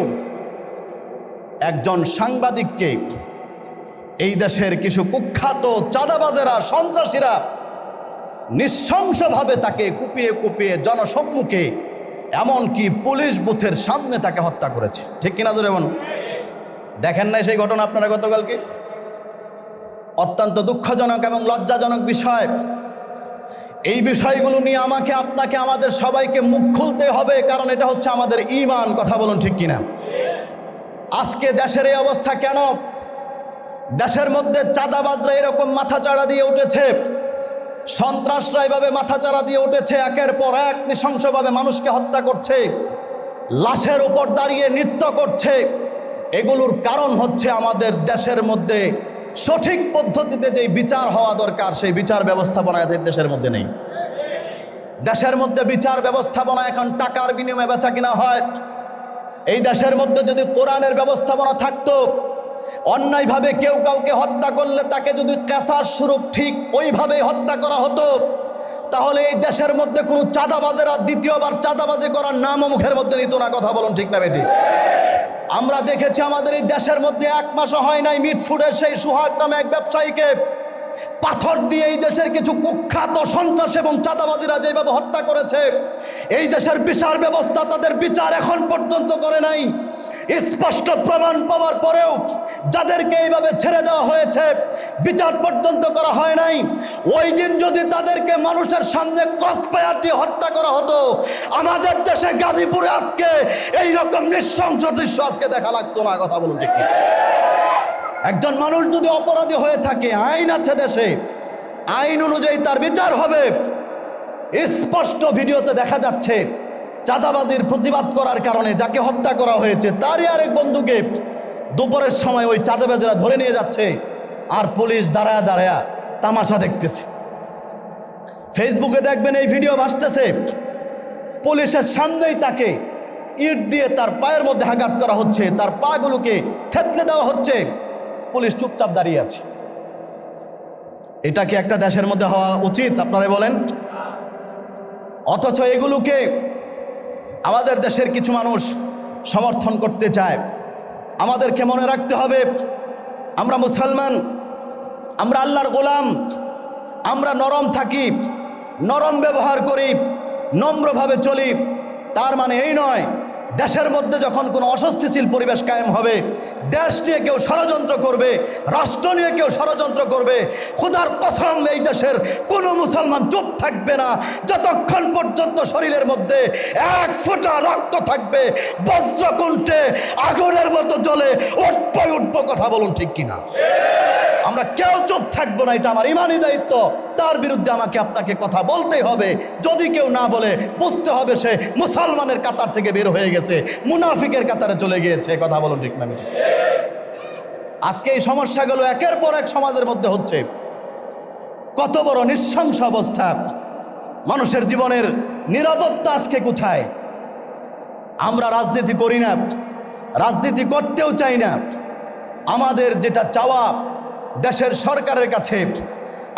একজন সাংবাদিককে এই দেশের কিছু কুখ্যাত চাঁদাবাজেরা, সন্ত্রাসীরা নৃশংসভাবে তাকে কুপিয়ে কুপিয়ে জনসম্মুখে, এমনকি পুলিশ বুথের সামনে তাকে হত্যা করেছে। ঠিক কিনা জোরে বলুন? দেখেন নাই সেই ঘটনা আপনারা গতকালকে? অত্যন্ত দুঃখজনক এবং লজ্জাজনক বিষয়। এই বিষয়গুলো নিয়ে আমাকে, আপনাকে, আমাদের সবাইকে মুখ খুলতে হবে, কারণ এটা হচ্ছে আমাদের ঈমান। কথা বলুন ঠিক কিনা? আজকে দেশের এই অবস্থা কেন? দেশের মধ্যে চাঁদাবাজরা এরকম মাথাচাড়া দিয়ে উঠেছে, সন্ত্রাসরা এভাবে মাথাচাড়া দিয়ে উঠেছে, একের পর এক নৃশংসভাবে মানুষকে হত্যা করছে, লাশের উপর দাঁড়িয়ে নৃত্য করছে। এগুলোর কারণ হচ্ছে আমাদের দেশের মধ্যে সঠিক পদ্ধতিতে যেই বিচার হওয়া দরকার সেই বিচার ব্যবস্থাপনা এদের দেশের মধ্যে নেই। দেশের মধ্যে বিচার ব্যবস্থাপনা এখন টাকার বিনিময়ে বেচা কিনা হয়। এই দেশের মধ্যে যদি কোরআনের ব্যবস্থাপনা থাকতো, অন্যায়ভাবে কেউ কাউকে হত্যা করলে তাকে যদি কিসাস স্বরূপ ঠিক ওইভাবেই হত্যা করা হতো, তাহলে এই দেশের মধ্যে কোনো চাঁদাবাজেরা দ্বিতীয়বার চাঁদাবাজি করার নামও মুখের মধ্যে নিত না। কথা বলুন ঠিক না বেটি? আমরা দেখেছি আমাদের এই দেশের মধ্যে 1 মাসও হয় নাই মিটফুডের সেই সুহাগ নামে এক ব্যবসায়ীকে পাথর দিয়ে এই দেশের কিছু কুখ্যাত সন্ত্রাস এবং চাঁদাবাজিরা যেভাবে হত্যা করেছে, এই দেশের বিচার ব্যবস্থা তাদের বিচার এখন পর্যন্ত করে নাই। স্পষ্ট প্রমাণ পাওয়ার পরেও যাদেরকে এইভাবে ছেড়ে দেওয়া হয়েছে, বিচার পর্যন্ত করা হয় নাই। ওই দিন যদি তাদেরকে মানুষের সামনে ক্রসফায়ার দিয়ে হত্যা করা হতো, আমাদের দেশে গাজীপুরে আজকে এইরকম নৃশংস দৃশ্য আজকে দেখা লাগতো না। কথা বলুন ঠিক না? একজন মানুষ যদি অপরাধী হয়ে থাকে, আইন আছে দেশে, আইন অনুযায়ী তার বিচার হবে। স্পষ্ট ভিডিওতে দেখা যাচ্ছে চাঁদাবাজির প্রতিবাদ করার কারণে যাকে হত্যা করা হয়েছে তারই আরেক বন্ধুকে দুপুরের সময় ওই চাঁদাবাজেরা ধরে নিয়ে যাচ্ছে, আর পুলিশ দাঁড়ায়া দাঁড়ায়া তামাশা দেখতেছে। ফেসবুকে দেখবেন এই ভিডিও ভাসতেছে, পুলিশের সামনেই তাকে ইট দিয়ে তার পায়ের মধ্যে আঘাত করা হচ্ছে, তার পাগুলোকে থেতলে দেওয়া হচ্ছে, পুলিশ চুপচাপ দাঁড়িয়ে আছে। এটা কি একটা দেশের মধ্যে হওয়া উচিত আপনারা বলেন? অথচ এগুলোকে আমাদের দেশের কিছু মানুষ সমর্থন করতে চায়। আমাদেরকে মনে রাখতে হবে, আমরা মুসলমান, আমরা আল্লাহর গোলাম, আমরা নরম থাকি, নরম ব্যবহার করি, নম্রভাবে চলি। তার মানে এই নয় দেশের মধ্যে যখন কোনো অস্বস্তিশীল পরিবেশ কায়েম হবে, দেশ নিয়ে কেউ ষড়যন্ত্র করবে, রাষ্ট্র নিয়ে কেউ ষড়যন্ত্র করবে, খোদার কসম এই দেশের কোনো মুসলমান চুপ থাকবে না যতক্ষণ পর্যন্ত শরীরের মধ্যে 1 ফোঁটা রক্ত থাকবে। বজ্রকুণ্ঠে আগুনের মতো জ্বলে উঠবো। কথা বলুন ঠিক কিনা? আমরা কেউ চুপ থাকবো না, এটা আমার ইমানি দায়িত্ব। তার বিরুদ্ধে আমাকে আপনাকে কথা বলতেই হবে। যদি কেউ না বলে বুঝতে হবে সে মুসলমানের কাতার থেকে বের হয়ে গেছে, মুনাফিকের কাতারে চলে গিয়েছে। কথা বলুন ঠিক না? আজকে এই সমস্যাগুলো একের পর এক সমাজের মধ্যে হচ্ছে। কত বড় নৃশংস অবস্থা! মানুষের জীবনের নিরাপত্তা আজকে কোথায়? আমরা রাজনীতি করি না, রাজনীতি করতেও চাই না। আমাদের যেটা চাওয়া দেশের সরকারের কাছে,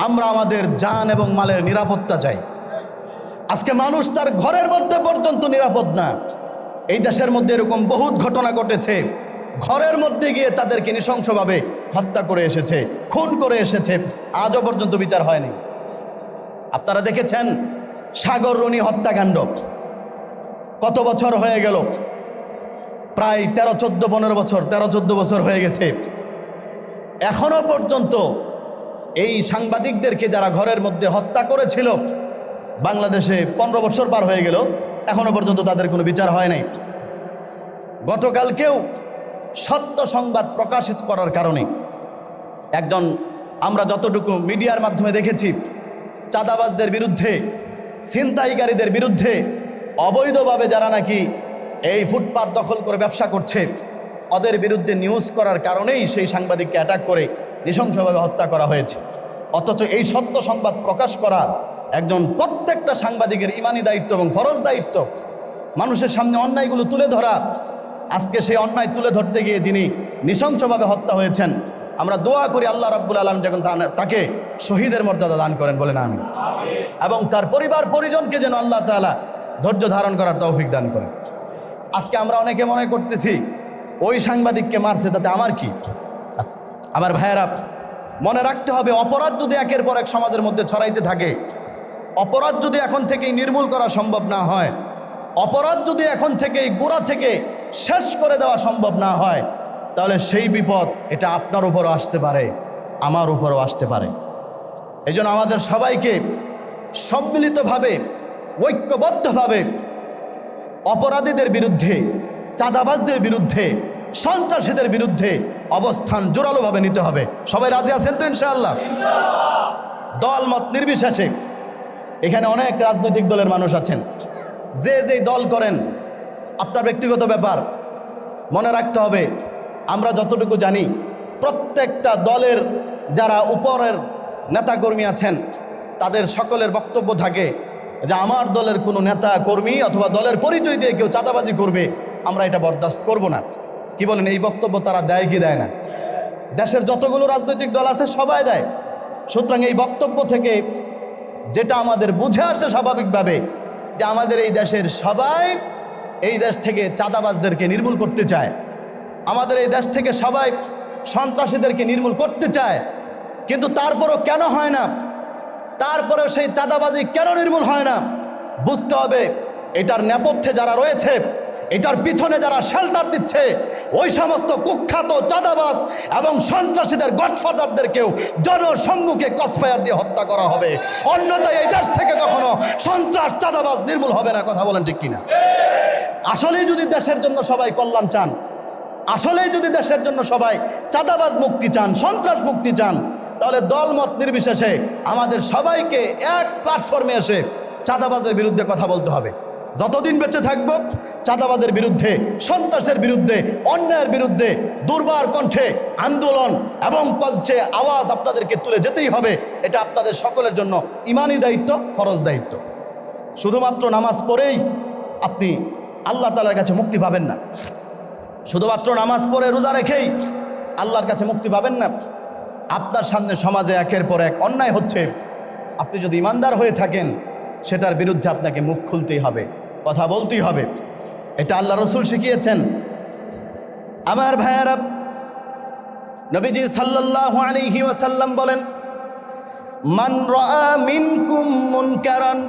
আমরা আমাদের জান এবং মালের নিরাপত্তা চাই। আজকে মানুষ তার ঘরের মধ্যে পর্যন্ত নিরাপদ না। এই দেশের মধ্যে এরকম বহুত ঘটনা ঘটেছে, ঘরের মধ্যে গিয়ে তাদেরকে নৃশংসভাবে হত্যা করে এসেছে, খুন করে এসেছে, আজও পর্যন্ত বিচার হয়নি। আপনারা দেখেছেন সাগর রুনি হত্যাকাণ্ড, কত বছর হয়ে গেল? প্রায় 13-14 বছর, 13-14 বছর হয়ে গেছে। এখনো পর্যন্ত এই সাংবাদিকদেরকে যারা ঘরের মধ্যে হত্যা করেছিল, বাংলাদেশে 15 বছর পার হয়ে গেল, এখনো পর্যন্ত তাদের কোনো বিচার হয় নাই। গতকালকেও সত্য সংবাদ প্রকাশিত করার কারণে একজন, আমরা যতটুকু মিডিয়ার মাধ্যমে দেখেছি, চাঁদাবাজদের বিরুদ্ধে, ছিনতাইকারীদের বিরুদ্ধে, অবৈধভাবে যারা নাকি এই ফুটপাত দখল করে ব্যবসা করছে, ওদের বিরুদ্ধে নিউজ করার কারণেই সেই সাংবাদিককে অ্যাটাক করে নৃশংসভাবে হত্যা করা হয়েছে। অথচ এই সত্য সংবাদ প্রকাশ করা একজন প্রত্যেকটা সাংবাদিকের ইমানি দায়িত্ব এবং ফরজ দায়িত্ব। মানুষের সামনে অন্যায়গুলো তুলে ধরা। আজকে সেই অন্যায় তুলে ধরতে গিয়ে যিনি নৃশংসভাবে হত্যা হয়েছেন, আমরা দোয়া করি আল্লাহ রাব্বুল আলামিন যখন তাকে শহীদের মর্যাদা দান করেন, বলেন আমিন। এবং তার পরিবার পরিজনকে যেন আল্লাহ তাআলা ধৈর্য ধারণ করার তৌফিক দান করেন। আজকে আমরা অনেকে মনে করতেছি ওই সাংবাদিককে মারছে তাতে আমার কি। আমার ভাইয়েরা, মনে রাখতে হবে অপরাধ যদি একের পর এক সমাজের মধ্যে ছড়াইতে থাকে, অপরাধ যদি এখন থেকেই নির্মূল করা সম্ভব না হয়, অপরাধ যদি এখন থেকেই গোড়া থেকে শেষ করে দেওয়া সম্ভব না হয়, তাহলে সেই বিপদ এটা আপনার উপরও আসতে পারে, আমার উপরও আসতে পারে। এই জন্য আমাদের সবাইকে সম্মিলিতভাবে ঐক্যবদ্ধভাবে অপরাধীদের বিরুদ্ধে, চাঁদাবাজদের বিরুদ্ধে, সন্ত্রাসীদের বিরুদ্ধে অবস্থান জোরালোভাবে নিতে হবে। সবাই রাজি আছেন তো ইনশাআল্লাহ? দল মত নির্বিশেষে এখানে অনেক রাজনৈতিক দলের মানুষ আছেন, যে যেই দল করেন আপনার ব্যক্তিগত ব্যাপার। মনে রাখতে হবে আমরা যতটুকু জানি প্রত্যেকটা দলের যারা উপরের নেতাকর্মী আছেন তাদের সকলের বক্তব্য থাকে যে আমার দলের কোনো নেতা কর্মী অথবা দলের পরিচয় দিয়ে কেউ চাঁদাবাজি করবে, আমরা এটা বরদাস্ত করব না। কি বলেন? এই বক্তব্য তারা দেয় কি দেয় না? দেশের যতগুলো রাজনৈতিক দল আছে সবাই দেয়। সুতরাং এই বক্তব্য থেকে যেটা আমাদের বুঝে আসে স্বাভাবিকভাবে যে আমাদের এই দেশের সবাই এই দেশ থেকে চাঁদাবাজদেরকে নির্মূল করতে চায়, আমাদের এই দেশ থেকে সবাই সন্ত্রাসীদেরকে নির্মূল করতে চায়। কিন্তু তারপরও কেন হয় না? তারপরেও সেই চাঁদাবাজি কেন নির্মূল হয় না? বুঝতে হবে এটার নেপথ্যে যারা রয়েছে, এটার পিছনে যারা শেল্টার দিচ্ছে, ওই সমস্ত কুখ্যাত চাঁদাবাজ এবং সন্ত্রাসীদের গডফাদারদেরকেও জনসম্মুখে ক্রসফায়ার দিয়ে হত্যা করা হবে। অন্যথায় এই দেশ থেকে কখনো সন্ত্রাস চাঁদাবাজ নির্মূল হবে না। কথা বলেন ঠিক কিনা? আসলেই যদি দেশের জন্য সবাই কল্যাণ চান, আসলেই যদি দেশের জন্য সবাই চাঁদাবাজ মুক্তি চান, সন্ত্রাস মুক্তি চান, তাহলে দলমত নির্বিশেষে আমাদের সবাইকে এক প্ল্যাটফর্মে এসে চাঁদাবাজের বিরুদ্ধে কথা বলতে হবে। যতদিন বেঁচে থাকব চাঁদাবাজের বিরুদ্ধে, সন্ত্রাসের বিরুদ্ধে, অন্যায়ের বিরুদ্ধে দুর্বার কণ্ঠে আন্দোলন এবং কণ্ঠে আওয়াজ আপনাদেরকে তুলে যেতেই হবে। এটা আপনাদের সকলের জন্য ইমানি দায়িত্ব, ফরজ দায়িত্ব। শুধুমাত্র নামাজ পড়েই আপনি আল্লাহ তাআলার কাছে মুক্তি পাবেন না, শুধুমাত্র নামাজ পড়ে রোজা রেখেই আল্লাহর কাছে মুক্তি পাবেন না। আপনার সামনে সমাজে একের পর এক অন্যায় হচ্ছে, আপনি যদি ইমানদার হয়ে থাকেন সেটার বিরুদ্ধে আপনাকে মুখ খুলতেই হবে, কথা বলতেই হবে। এটা আল্লাহ রসুল শিখিয়েছেন। আমার ভাইয়েরা, নবীজি সাল্লাল্লাহু আলাইহি ওয়াসাল্লাম বলেন, মান রাআ মিনকুম মুনকারান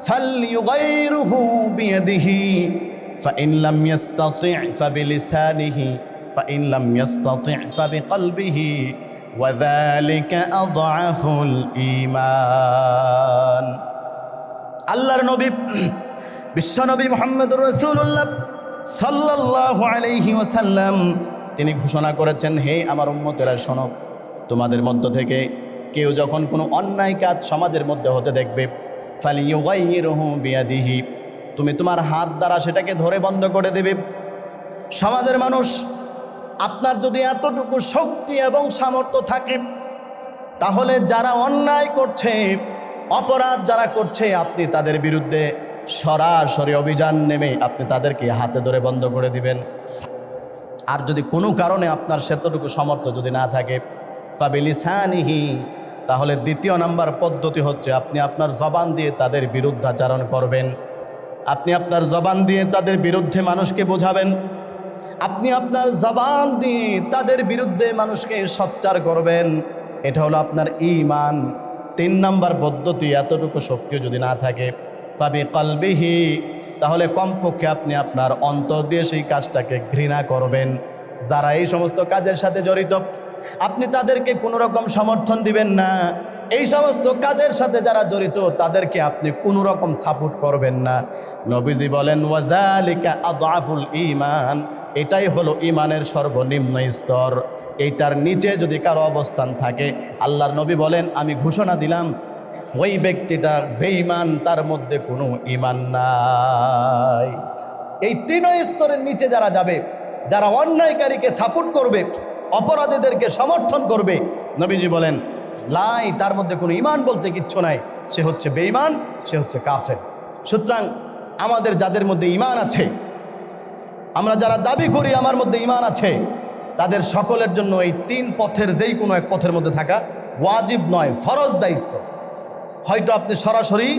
ফালইয়ুগাইরহু বিয়াদিহি ফাইন লাম ইস্তাতি' ফাবিলিসানিহি ফাইন লাম ইস্তাতি' ফাবিকলবিহি ওয়া যালিকা আযআফুল ঈমান। আল্লাহর নবী বিশ্বনবী মুহাম্মদুর রাসূলুল্লাহ সাল্লাল্লাহু আলাইহি ওয়াসাল্লাম তিনি ঘোষণা করেছেন, হে আমার উম্মতেরা শোনো, তোমাদের মধ্য থেকে কেউ যখন কোনো অন্যায় কাজ সমাজের মধ্যে হতে দেখবে, ফালিয়ুগাইরহু বিয়াদিহি, তুমি তোমার হাত দ্বারা সেটাকে ধরে বন্ধ করে দেবে। সমাজের মানুষ, আপনার যদি এতটুকু শক্তি এবং সামর্থ্য থাকে তাহলে যারা অন্যায় করছে, অপরাধ যারা করছে, আপনি তাদের বিরুদ্ধে সরাসরি অভিযান নেমে আপনি তাদেরকে হাতে ধরে বন্ধ করে দিবেন। আর যদি কোনো কারণে আপনার সেতটুকু সামর্থ্য যদি না থাকে, ফাবিলিসানিহি, তাহলে দ্বিতীয় নাম্বার পদ্ধতি হচ্ছে আপনি আপনার জবান দিয়ে তাদের বিরুদ্ধাচারণ করবেন। আপনি আপনার জবান দিয়ে তাদের বিরুদ্ধে মানুষকে বোঝাবেন, আপনি আপনার জবান দিয়ে তাদের বিরুদ্ধে মানুষকে সোচ্চার করবেন। এটা হলো আপনার ঈমান। 3 নাম্বার পদ্ধতি, এতটুকু শক্তিও যদি না থাকে, ফাবিকলবিহি, তাহলে কমপক্ষে আপনি আপনার অন্তর দিয়ে সেই কাজটাকে ঘৃণা করবেন। যারা এই সমস্ত কাজের সাথে জড়িত আপনি তাদেরকে কোনো রকম সমর্থন দিবেন না। এই সমস্ত কাজের সাথে যারা জড়িত তাদেরকে আপনি কোনো রকম সাপোর্ট করবেন না। নবীজি বলেন, ওয়াজালিকা আযআফুল ঈমান, এটাই হলো ঈমানের সর্বনিম্ন স্তর। এইটার নিচে যদি কারো অবস্থান থাকে, আল্লাহর নবী বলেন, আমি ঘোষণা দিলাম ওই ব্যক্তিটা বেঈমান, তার মধ্যে কোনো ঈমান নাই। এই 3 স্তরের নিচে যারা যাবে, যারা অন্যায়কারীকে সাপোর্ট করবে, অপরাধীদেরকে সমর্থন করবে, নবীজি বলেন লাই, তার মধ্যে কোনো ঈমান বলতে কিচ্ছু নাই, সে হচ্ছে বেঈমান, সে হচ্ছে কাফের। সুতরাং আমাদের যাদের মধ্যে ঈমান আছে, আমরা যারা দাবি করি আমার মধ্যে ঈমান আছে, তাদের সকলের জন্য এই 3 পথের যেই কোনো এক পথের মধ্যে থাকা ওয়াজিব নয়, ফরজ দায়িত্ব। হয়তো আপনি সরাসরি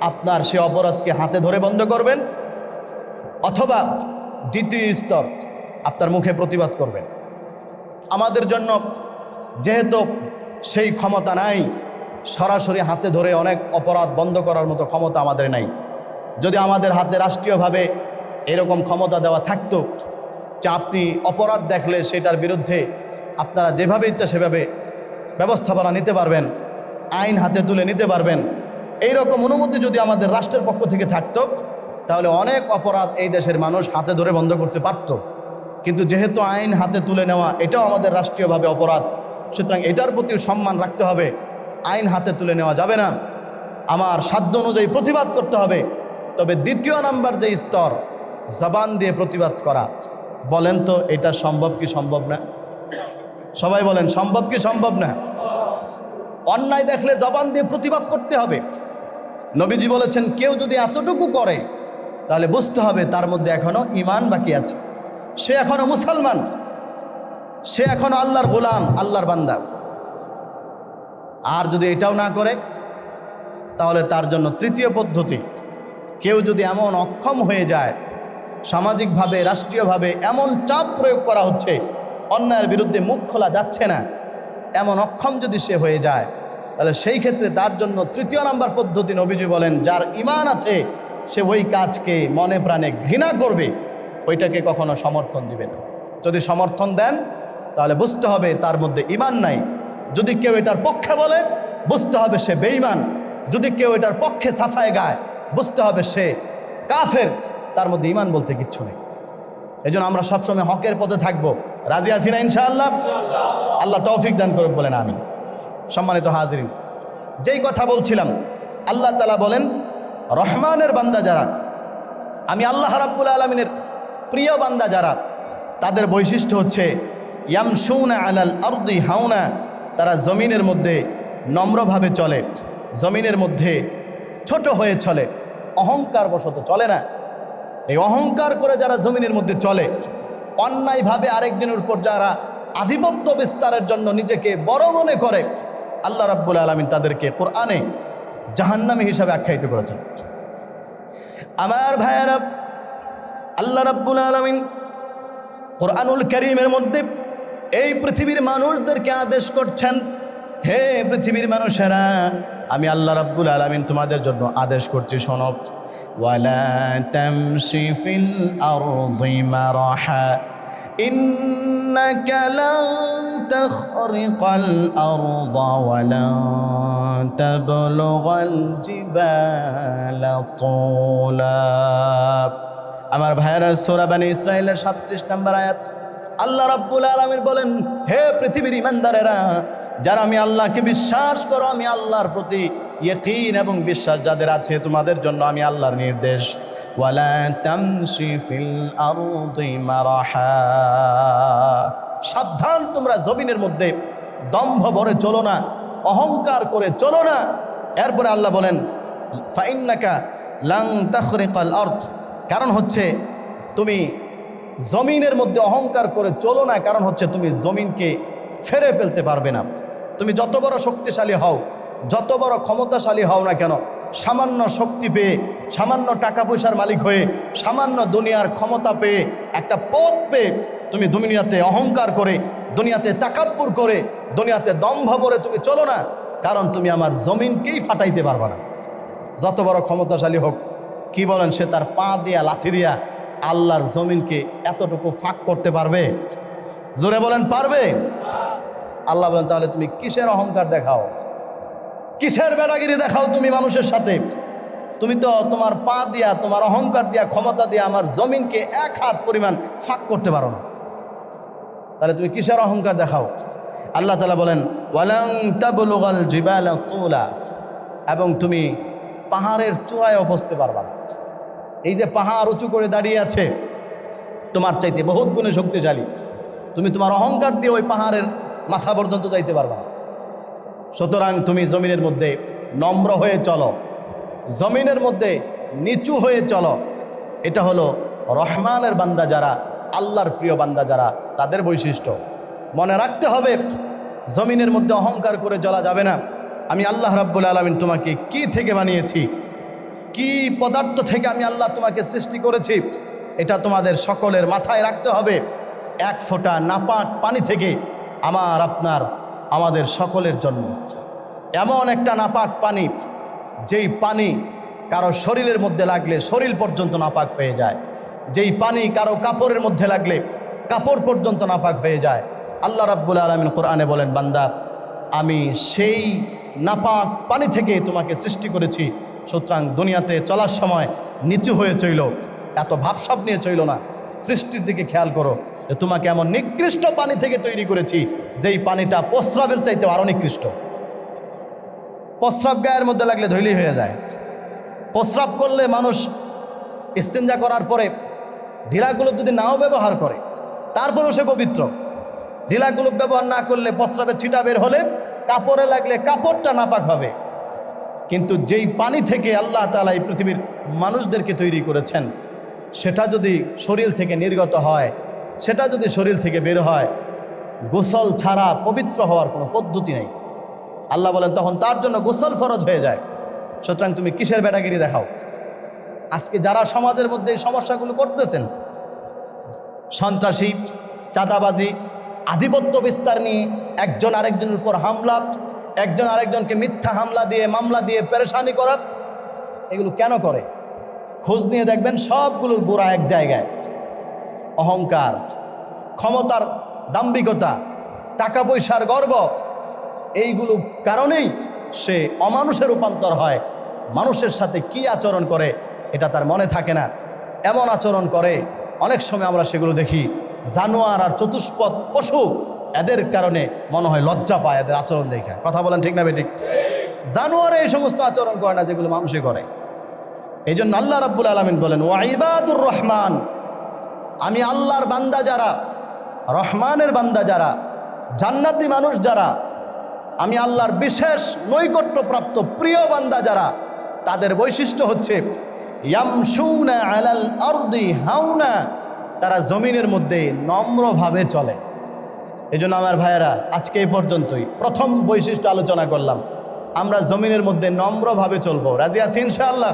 আপনার সে অপরাধকে হাতে ধরে বন্ধ করবেন, অথবা দ্বিতীয় স্তর আপনার মুখে প্রতিবাদ করবেন। আমাদের জন্য যেহেতু সেই ক্ষমতা নাই, সরাসরি হাতে ধরে অনেক অপরাধ বন্ধ করার মতো ক্ষমতা আমাদের নাই। যদি আমাদের হাতে রাষ্ট্রীয়ভাবে এরকম ক্ষমতা দেওয়া থাকতো যে আপনি অপরাধ দেখলে সেটার বিরুদ্ধে আপনারা যেভাবে ইচ্ছা সেভাবে ব্যবস্থাপনা নিতে পারবেন, আইন হাতে তুলে নিতে পারবেন, এইরকম অনুমতি যদি আমাদের রাষ্ট্রের পক্ষ থেকে থাকতো, তাহলে অনেক অপরাধ এই দেশের মানুষ হাতে ধরে বন্ধ করতে পারত। কিন্তু যেহেতু আইন হাতে তুলে নেওয়া এটাও আমাদের রাষ্ট্রীয়ভাবে অপরাধ, সুতরাং এটার প্রতিও সম্মান রাখতে হবে। আইন হাতে তুলে নেওয়া যাবে না, আমার সাধ্য অনুযায়ী প্রতিবাদ করতে হবে। তবে দ্বিতীয় নাম্বার যে স্তর, জবান দিয়ে প্রতিবাদ করা, বলেন তো এটা সম্ভব কি সম্ভব না? সবাই বলেন সম্ভব কি সম্ভব না? অন্যায় দেখলে জবান দিয়ে প্রতিবাদ করতে হবে। নবীজি বলেছেন কেউ যদি এতটুকু করে তাহলে বুঝতে হবে তার মধ্যে এখনো ঈমান বাকি আছে, সে এখনো মুসলমান, সে এখনো আল্লাহর গোলাম, আল্লাহর বান্দা। আর যদি এটাও না করে তাহলে তার জন্য তৃতীয় পদ্ধতি, কেউ যদি এমন অক্ষম হয়ে যায়, সামাজিকভাবে রাষ্ট্রীয়ভাবে এমন চাপ প্রয়োগ করা হচ্ছে, অন্যায়ের বিরুদ্ধে মুখ খোলা যাচ্ছে না, এমন অক্ষম যদি সে হয়ে যায়, তাহলে সেই ক্ষেত্রে তার জন্য তৃতীয় নাম্বার পদ্ধতি নবীজি বলেন, যার ঈমান আছে সে ওই কাজকে মনে প্রাণে ঘৃণা করবে, ওইটাকে কখনো সমর্থন দিবে না। যদি সমর্থন দেন তাহলে বুঝতে হবে তার মধ্যে ঈমান নাই। যদি কেউ এটার পক্ষে বলে বুঝতে হবে সে বেঈমান। যদি কেউ এটার পক্ষে সাফায় গায় বুঝতে হবে সে কাফের, তার মধ্যে ঈমান বলতে কিচ্ছু নেই। এই জন্য আমরা সবসময় হকের পথে থাকবো। রাজি আছি না ইনশাআল্লাহ? আল্লাহ তৌফিক দান করুক বলেন আমিন। সম্মানিত হাজিরিন, যেই কথা বলছিলাম, আল্লাহ তাআলা বলেন রহমানের বান্দা যারা, আমি আল্লাহ রাব্বুল আলামিনের প্রিয় বান্দা যারা, তাদের বৈশিষ্ট্য হচ্ছে ইয়ামশুনা আলাল আরদি হাওনা, তারা জমিনের মধ্যে নম্রভাবে চলে, জমিনের মধ্যে ছোট হয়ে চলে, অহংকার বশত চলে না। এই অহংকার করে যারা জমিনের মধ্যে চলে, অন্যায়ভাবে আরেকজনের উপর যারা আধিপত্য বিস্তারের জন্য নিজেকে বড় মনে করে, আল্লাহ রাব্বুল আলামিন তাদেরকে কোরআনে জাহান্নামী হিসাবে আখ্যায়িত করেছেন। আমার ভাইয়েরা, আল্লাহ রাব্বুল আলামিন কোরআনুল কারীমের মধ্যে এই পৃথিবীর মানুষদেরকে আদেশ করছেন, হে পৃথিবীর মানুষেরা, আমি আল্লাহ রাব্বুল আলামিন তোমাদের জন্য আদেশ করছি, শোনো। ওয়ালা তামশি ফিল আরদি মারাহা ইন্নাকা লান তাখরিকাল আরদা ওয়ালা তাবলুগাল জিবালা তুলা। আমার ভাইয়েরা, সূরা বনী ইসরাঈলের 37 নম্বর আয়াত, আল্লাহ রাব্বুল আলামিন বলেন, হে পৃথিবীর ইমানদারেরা, যারা আমি আল্লাহকে বিশ্বাস করো, আমি আল্লাহর প্রতি ইয়াকিন এবং বিশ্বাস যাদের আছে, তোমাদের জন্য আমি আল্লাহর নির্দেশ, ওয়ালা তামশি ফিল আরদি মারাহা, সাবধান, তোমরা জমিনের মধ্যে দম্ভ ভরে চলো না, অহংকার করে চলো না। এরপরে আল্লাহ বলেন ফাইন্নাকা লান তাখরিকাল আরদ, কারণ হচ্ছে তুমি জমিনের মধ্যে অহংকার করে চলো না, কারণ হচ্ছে তুমি জমিনকে ফেরে ফেলতে পারবে না। তুমি যত বড় শক্তিশালী হও, যত বড় ক্ষমতাশালী হও না কেন, সামান্য শক্তি পেয়ে, সামান্য টাকা পয়সার মালিক হয়ে, সামান্য দুনিয়ার ক্ষমতা পেয়ে, একটা পদ পেয়ে তুমি দুনিয়াতে অহংকার করে, দুনিয়াতে তাকাব্বুর করে, দুনিয়াতে দম্ভ ভরে তুমি চলো না, কারণ তুমি আমার জমিনকেই ফাটাইতে পারবে না। যত বড় ক্ষমতাশালী হোক, কি বলেন, সে তার পা দিয়া লাথি দিয়া আল্লাহর জমিনকে এতটুকু ফাঁক করতে পারবে? জোরে বলেন, পারবে? আল্লাহ বলেন, তাহলে তুমি কিসের অহংকার দেখাও, কিসের বেড়াগিরি দেখাও তুমি মানুষের সাথে? তুমি তো তোমার পা দিয়া, তোমার অহংকার দিয়া, ক্ষমতা দিয়া আমার জমিনকে 1 হাত পরিমাণ ফাঁক করতে পারো না, তাহলে তুমি কিসের অহংকার দেখাও? আল্লাহ তাআলা বলেন ওয়ালান তাবলুগাল জিবালা তুলা, এবং তুমি পাহাড়ের চূড়ায় পৌঁছতে পারবা না। এই যে পাহাড় উঁচু করে দাঁড়িয়ে আছে, তোমার চাইতে বহুত গুণে শক্তিশালী, তুমি তোমার অহংকার দিয়ে ওই পাহাড়ের মাথা পর্যন্ত যাইতে পারবা না। সুতরাং তুমি জমিনের মধ্যে নম্র হয়ে চলো, জমিনের মধ্যে নিচু হয়ে চলো। এটা হলো রহমানের বান্দা যারা, আল্লাহর প্রিয় বান্দা যারা, তাদের বৈশিষ্ট্য মনে রাখতে হবে। জমিনের মধ্যে অহংকার করে চলা যাবে না। আমি আল্লাহ রাব্বুল আলামিন তোমাকে কি থেকে বানিয়েছি, কি পদার্থ থেকে আমি আল্লাহ তোমাকে সৃষ্টি করেছি, এটা তোমাদের সকলের মাথায় রাখতে হবে। এক ফোঁটা নাপাক পানি থেকে আমাদের সকলের জন্য এমন একটা নাপাক পানি, যেই পানি কারো শরীরের মধ্যে লাগলে শরীর পর্যন্ত নাপাক হয়ে যায়, যেই পানি কারো কাপড়ের মধ্যে লাগলে কাপড় পর্যন্ত নাপাক হয়ে যায়। আল্লাহ রাব্বুল আলামিন কোরআনে বলেন, বান্দা আমি সেই নাপাক পানি থেকে তোমাকে সৃষ্টি করেছি, সুতরাং দুনিয়াতে চলার সময় নিচু হয়ে চইল, এত ভাবসাব নিয়ে চইল না। সৃষ্টির দিকে খেয়াল করো যে তোমাকে এমন নিকৃষ্ট পানি থেকে তৈরি করেছি, যেই পানিটা প্রস্রাবের চাইতে আরও নিকৃষ্ট। প্রস্রাব গায়ের মধ্যে লাগলে ধৈলেই হয়ে যায়। প্রস্রাব করলে মানুষ ইস্তেঞ্জা করার পরে ঢিলাগুলো যদি নাও ব্যবহার করে, তারপরেও সে পবিত্র। ঢিলাগুলো ব্যবহার না করলে প্রস্রাবের ছিটা বের হলে কাপড়ে লাগলে কাপড়টা নাপাক হবে। কিন্তু যেই পানি থেকে আল্লাহ তাআলা এই পৃথিবীর মানুষদেরকে তৈরি করেছেন, সেটা যদি শরীর থেকে নির্গত হয়, সেটা যদি শরীর থেকে বের হয়, গোসল ছাড়া পবিত্র হওয়ার কোনো পদ্ধতি নেই। আল্লাহ বলেন তখন তার জন্য গোসল ফরজ হয়ে যায়। সুতরাং তুমি কিসের বেটাগিরি দেখাও? আজকে যারা সমাজের মধ্যে এই সমস্যাগুলো করতেছেন, সন্ত্রাসী, চাঁদাবাজি, আধিপত্য বিস্তার নিয়ে একজন আরেকজনের উপর হামলা, একজন আরেকজনকে মিথ্যা হামলা দিয়ে মামলা দিয়ে পেরেশানি করা, এগুলো কেন করে? খোঁজ নিয়ে দেখবেন সবগুলোর গোড়া এক জায়গায়। অহংকার, ক্ষমতার দাম্ভিকতা, টাকা পয়সার গর্ব, এইগুলো কারণেই সে অমানুষে রূপান্তর হয়। মানুষের সাথে কি আচরণ করে এটা তার মনে থাকে না, এমন আচরণ করে। অনেক সময় আমরা সেগুলো দেখি, জানোয়ার আর চতুষ্পদ পশু, এদের কারণে মনে হয় লজ্জা পায় এদের আচরণ দেখে। কথা বলেন ঠিক না বেঠিক? জানোয়ারে এই সমস্ত আচরণ করে না যেগুলো মানুষে করে। এই জন্য আল্লাহ রাব্বুল আলামিন বলেন, ওয়া ইবাদুর রহমান, আমি আল্লাহর বান্দা যারা, রহমানের বান্দা যারা, জান্নাতি মানুষ যারা, আমি আল্লাহর বিশেষ নৈকট্যপ্রাপ্ত প্রিয় বান্দা যারা, তাদের বৈশিষ্ট্য হচ্ছে ইয়ামশুনা আলাল আরদি হাওনা, তারা জমিনের মধ্যে নম্রভাবে চলে। এই জন্য আমার ভাইয়েরা, আজকে এই পর্যন্তই প্রথম বৈশিষ্ট্য আলোচনা করলাম। আমরা জমিনের মধ্যে নম্রভাবে চলবো, রাজি আছি ইনশাআল্লাহ?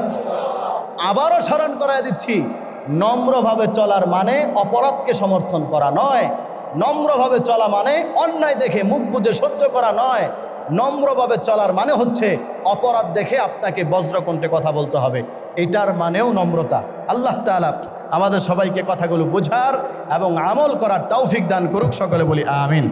আবারও স্মরণ করায় দিচ্ছি, নম্রভাবে চলার মানে অপরাধকে সমর্থন করা নয়। নম্রভাবে চলা মানে অন্যায় দেখে মুখ বুজে সহ্য করা নয়। নম্রভাবে চলার মানে হচ্ছে অপরাধ দেখে আপনাকে বজ্রকণ্ঠে কথা বলতে হবে, এটার মানেও নম্রতা। আল্লাহ তাআলা আমাদের সবাইকে কথাগুলো বোঝার এবং আমল করার তৌফিক দান করুক। সকলে বলি আমিন।